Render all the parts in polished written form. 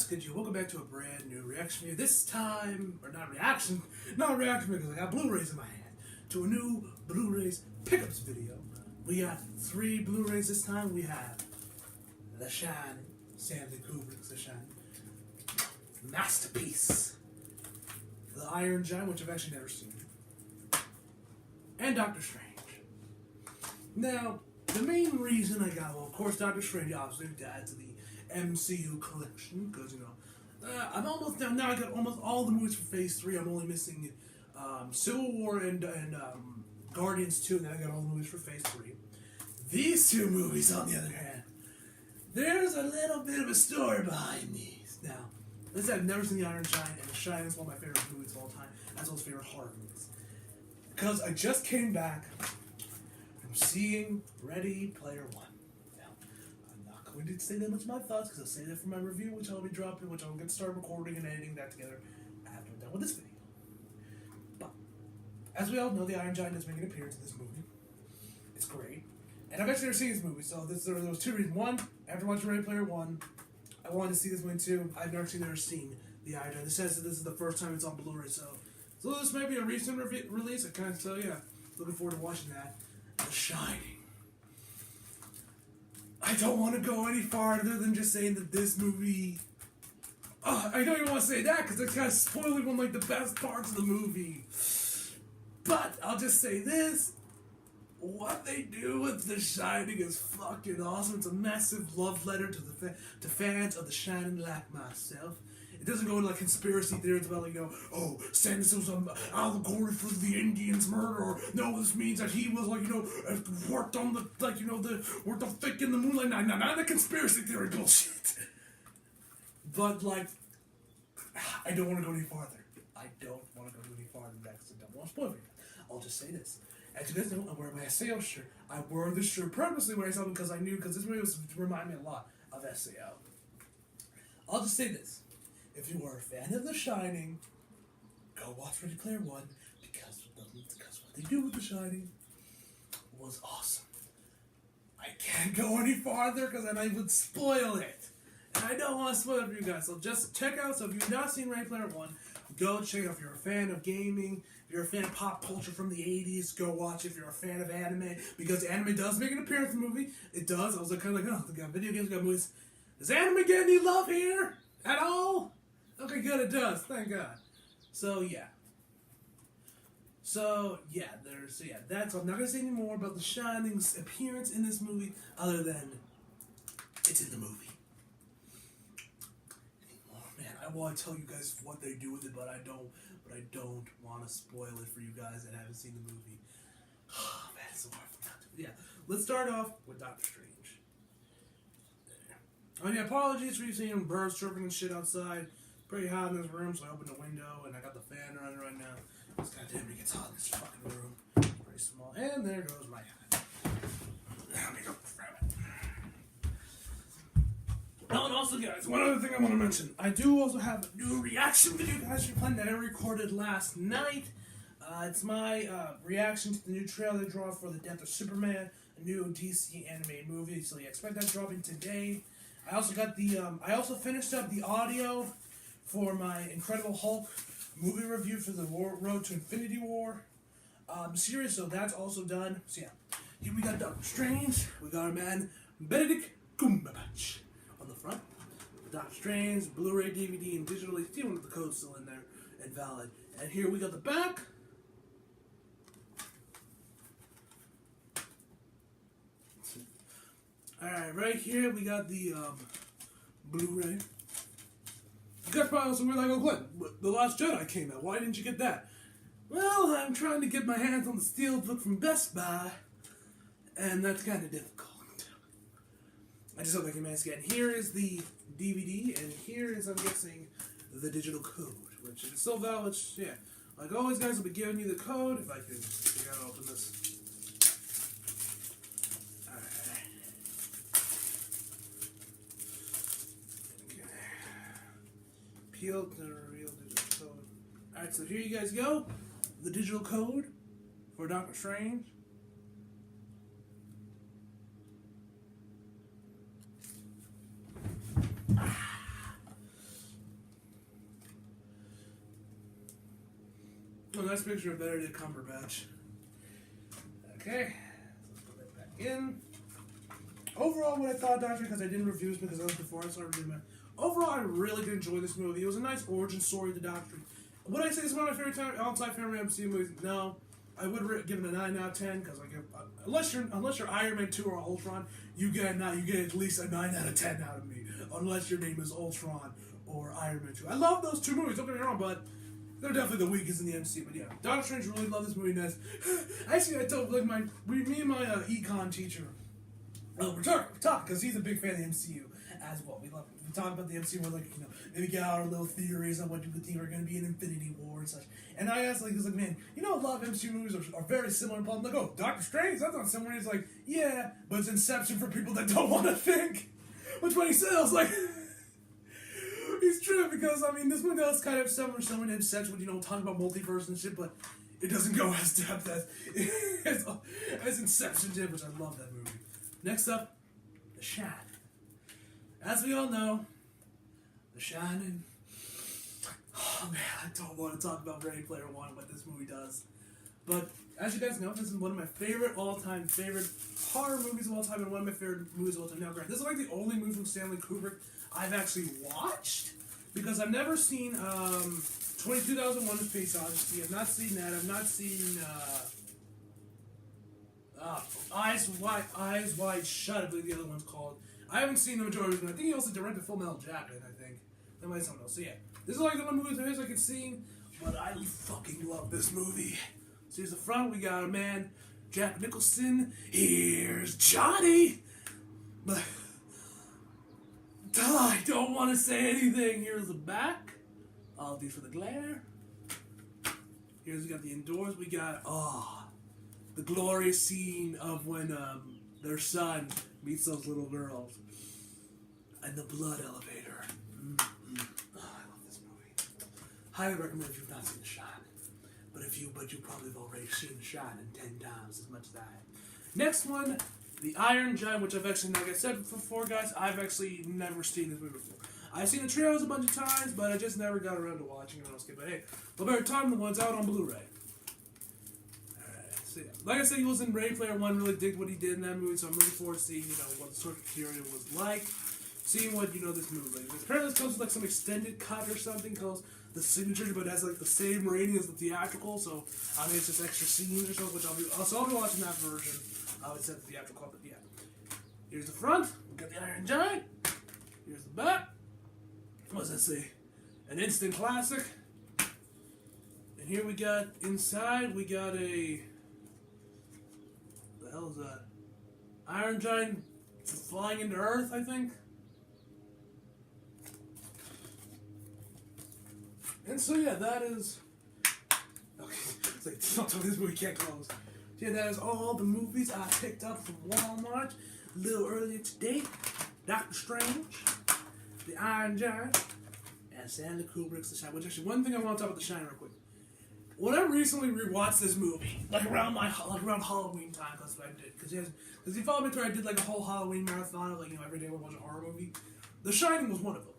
good, you? Welcome back to a brand new reaction video. This time, or not reaction because I got Blu-rays in my hand. To a new Blu-rays Pickups video. We got 3 Blu-rays this time. We have The Shinning, Stanley Kubrick's The Shinning, Masterpiece, The Iron Giant, which I've actually never seen, and Doctor Strange. Now, the main reason I got, well, of course, Doctor Strange obviously to add to the MCU collection, because, you know, I'm almost done. Now I got almost all the movies for Phase 3. I'm only missing Civil War and Guardians 2, and then I got all the movies for Phase 3. These 2 movies, on the other hand, there's a little bit of a story behind these. Now, let's say I've never seen The Iron Giant, and The Shining is one of my favorite movies of all time, as well as favorite horror movies. Because I just came back from seeing Ready Player One. I'm going to say that much of my thoughts because I'll say that for my review, which I'll be dropping, which I'll get started recording and editing that together after I'm done with this video. But, as we all know, the Iron Giant does make an appearance in this movie. It's great. And I've actually never seen this movie, so there was 2 reasons. One, after watching Ready Player One, I wanted to see this movie too. I've never seen the Iron Giant. It says that this is the first time it's on Blu-ray, so this may be a recent release. So yeah, looking forward to watching that. The Shining. I don't want to go any farther than just saying that this movie... I don't even want to say that because it's kind of spoiling one of the best parts of the movie. But I'll just say this. What they do with The Shining is fucking awesome. It's a massive love letter to fans of The Shining like myself. It doesn't go into like conspiracy theories about oh, Santos was an allegory for the Indians' murder, or no, this means that he was worked on worked on fake in the moonlight. Nah, not the conspiracy theory bullshit. But I don't want to go any farther. I don't want to go any farther than that because I don't want to spoil it. I'll just say this. As you guys know, I'm wearing my SAO shirt. I wore this shirt purposely when I saw it because I knew, because this movie was to remind me a lot of SAO. I'll just say this. If you are a fan of The Shining, go watch Ready Player One because what they do with The Shining was awesome. I can't go any farther because then I would spoil it. And I don't want to spoil it for you guys. So just check out, so if you've not seen Ready Player One, go check it out. If you're a fan of gaming, if you're a fan of pop culture from the 80s, go watch it. If you're a fan of anime, because anime does make an appearance in the movie. It does. I was kind of oh, they got video games, got movies. Does anime get any love here at all? Okay, good, it does. Thank God. So yeah, that's all. I'm not going to say any more about The Shining's appearance in this movie, other than it's in the movie. Man, I want to tell you guys what they do with it, but I don't want to spoil it for you guys that haven't seen the movie. Oh, man, it's so hard for me not to. Yeah, let's start off with Doctor Strange. I mean, apologies for you seeing birds chirping and shit outside. Pretty hot in this room, so I opened the window and I got the fan running right now. Because goddamn, it gets hot in this fucking room. Pretty small. And there goes my hat. Let me go grab it. Oh, and also, guys, one other thing I want to mention. I do also have a new reaction video, guys, that I recorded last night. It's my reaction to the new trailer dropped for The Death of Superman, a new DC animated movie. So yeah, expect that dropping today. I also got I also finished up the audio for my Incredible Hulk movie review for the Road to Infinity War series, so that's also done. So yeah, here we got Doctor Strange. We got our man Benedict Cumberbatch on the front. Doctor Strange, Blu-ray, DVD, and digitally. Still with the code still in there and valid. And here we got the back. Alright, right here we got the Blu-ray. You guys probably also were like, oh, what? The Last Jedi came out. Why didn't you get that? Well, I'm trying to get my hands on the Steelbook from Best Buy, and that's kind of difficult. I just hope I can manage to get. And here is the DVD, and here is, I'm guessing, the digital code, which is so valid. Yeah. Like always, guys, I'll be giving you the code. If I can figure out how to open this. Peel to reveal digital code. Alright, so here you guys go. The digital code for Doctor Strange. Oh, nice picture of Benedict Cumberbatch. Okay, let's put that back in. Overall, what I thought, Doctor, because I didn't review this because that was before I started reviewing it. Overall, I really did enjoy this movie. It was a nice origin story of the Doctor. Would I say it's one of my favorite all-time favorite MCU movies? No. I would give it a 9 out of 10 because unless you're Iron Man 2 or Ultron, you get at least a 9 out of 10 out of me. Unless your name is Ultron or Iron Man 2. I love those two movies. Don't get me wrong, but they're definitely the weakest in the MCU. But yeah, Doctor Strange really loved this movie. And actually, I told me and my econ teacher. We're talking because he's a big fan of the MCU as well. We talk about the MCU. We're maybe get our little theories on what you think are going to be in Infinity War and such. And I asked, he's like, man, a lot of MCU movies are very similar. I'm like, oh, Doctor Strange, that's not similar. He's like, yeah, but it's Inception for people that don't want to think. Which when he said, I was like, he's true because this movie does kind of similar to Inception, when talking about multiverse and shit, but it doesn't go as depth as Inception did, which I love that movie. Next up, The Shining. As we all know, The Shining. Oh man, I don't want to talk about Ready Player One, what this movie does. But as you guys know, this is one of my all-time favorite horror movies of all time, and one of my favorite movies of all time. Now, granted, this is like the only movie from Stanley Kubrick I've actually watched, because I've never seen 2001: A Space Odyssey. I've not seen that. I've not seen Eyes Wide Shut, I believe the other one's called. I haven't seen the majority of it. I think he also directed Full Metal Jacket, I think. That might be something else. So yeah, this is like the one movie of his I could see, but I fucking love this movie. So here's the front. We got a man, Jack Nicholson. Here's Johnny. But I don't want to say anything. Here's the back. All these for the glare. Here's we got the indoors. We got the glorious scene of when their son meets those little girls and the blood elevator. Oh, I love this movie. Highly recommend if you've not seen The Shining. But you probably have already seen The Shining 10 times as much as I have. Next one, The Iron Giant, which I've actually, like I said before, guys, I've actually never seen this movie before. I've seen the trailers a bunch of times, but I just never got around to watching it. But hey, what better time than one's out on Blu-ray? So yeah, like I said, he was in Ready Player One. Really digged what he did in that movie, so I'm looking forward to seeing what the sort of material was like, seeing what this movie. Apparently, this comes with some extended cut or something called the signature, but it has the same rating as the theatrical. So it's just extra scenes or something, which I'll be watching that version. It's at the theatrical, but yeah. Here's the front. We got the Iron Giant. Here's the back. What does that say? An instant classic. And here we got inside. We got a. What the hell is that? Iron Giant flying into Earth, I think. And so yeah, that is. Okay, it's like don't tell me this movie can't close. So yeah, that is all the movies I picked up from Walmart a little earlier today. Doctor Strange, The Iron Giant, and Stanley Kubrick's The Shining. Which actually, one thing I want to talk about The Shining real quick. When I recently rewatched this movie, around Halloween time, because he followed me through, I did a whole Halloween marathon of every day I would watch a horror movie. The Shining was one of them.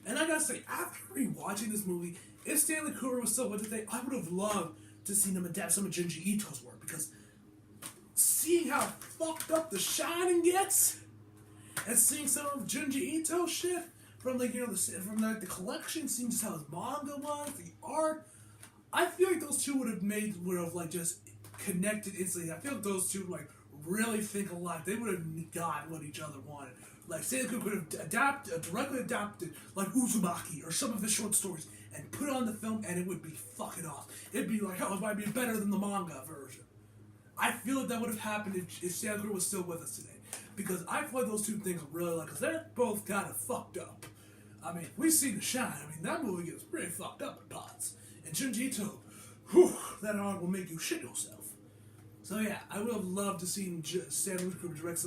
And I gotta say, after rewatching this movie, if Stanley Kubrick was still with today, I would have loved to see him adapt some of Junji Ito's work, because seeing how fucked up The Shining gets, and seeing some of Junji Ito shit from the collection, seeing just how his manga was, the art, I feel like those two would have just connected instantly. I feel like those two really think alike. They would have got what each other wanted. Stanley Kubrick would have directly adapted Uzumaki or some of his short stories and put it on the film, and it would be fucking off. It'd be it might be better than the manga version. I feel like that would have happened if Stanley Kubrick was still with us today, because I feel like those two things are really because they're both kind of fucked up. We've seen The Shine. That movie gets pretty fucked up in parts. And Junji Ito, that art will make you shit yourself. So yeah, I would have loved to see Stanley Kubrick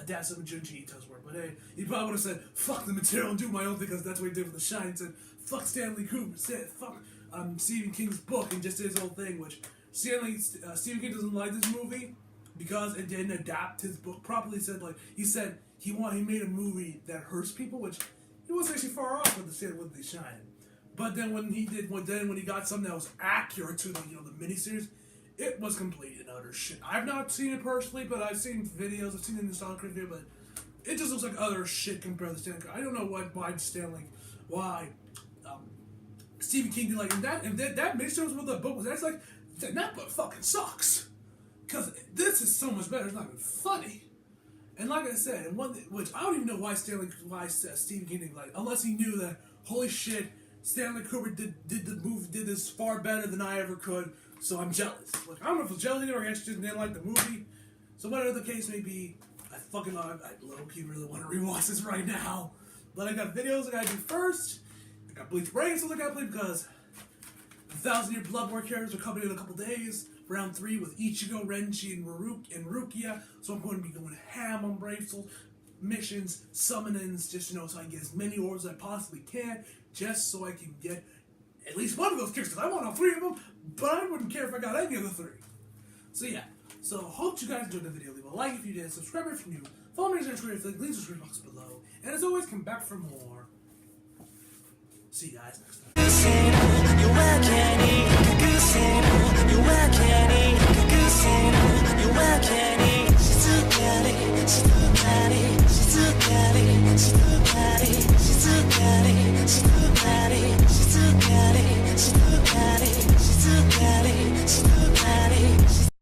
adapt some of Junji Ito's work. But hey, he probably would have said, fuck the material and do my own thing, because that's what he did with The Shine. He said, fuck Stanley Kubrick, fuck Stephen King's book, and just did his whole thing, which Stephen King doesn't like this movie because it didn't adapt his book properly. He said he made a movie that hurts people, which he wasn't actually far off with The Shine. But then when he got something that was accurate to the the miniseries, it was complete and utter shit. I've not seen it personally, but I've seen videos. I've seen it in the Sonic video, but it just looks like other shit compared to Stanley. I don't know why Stephen King did that miniseries with the book was that book fucking sucks. Because this is so much better. It's not even funny. And like I said, which I don't even know why Stephen King did unless he knew that holy shit, Stanley Kubrick did this far better than I ever could. So I'm jealous. I don't know if it's jealousy or I just didn't like the movie. So whatever the case may be, I low-key really want to rewatch this right now. But I got videos I gotta do first. I got Bleach Brains I gotta play because the 1,000-Year Blood War characters are coming in a couple days. Round 3 with Ichigo, Renji, and Rukia. So I'm going to be going ham on Brave Souls missions, summonings, just so I can get as many orbs as I possibly can, just so I can get at least one of those characters. I want all 3 of them, but I wouldn't care if I got any of the 3. So yeah. So hope you guys enjoyed the video. Leave a like if you did, subscribe if you're new, follow me on Instagram if you like, links in the description box below. And as always, come back for more. See you guys next time.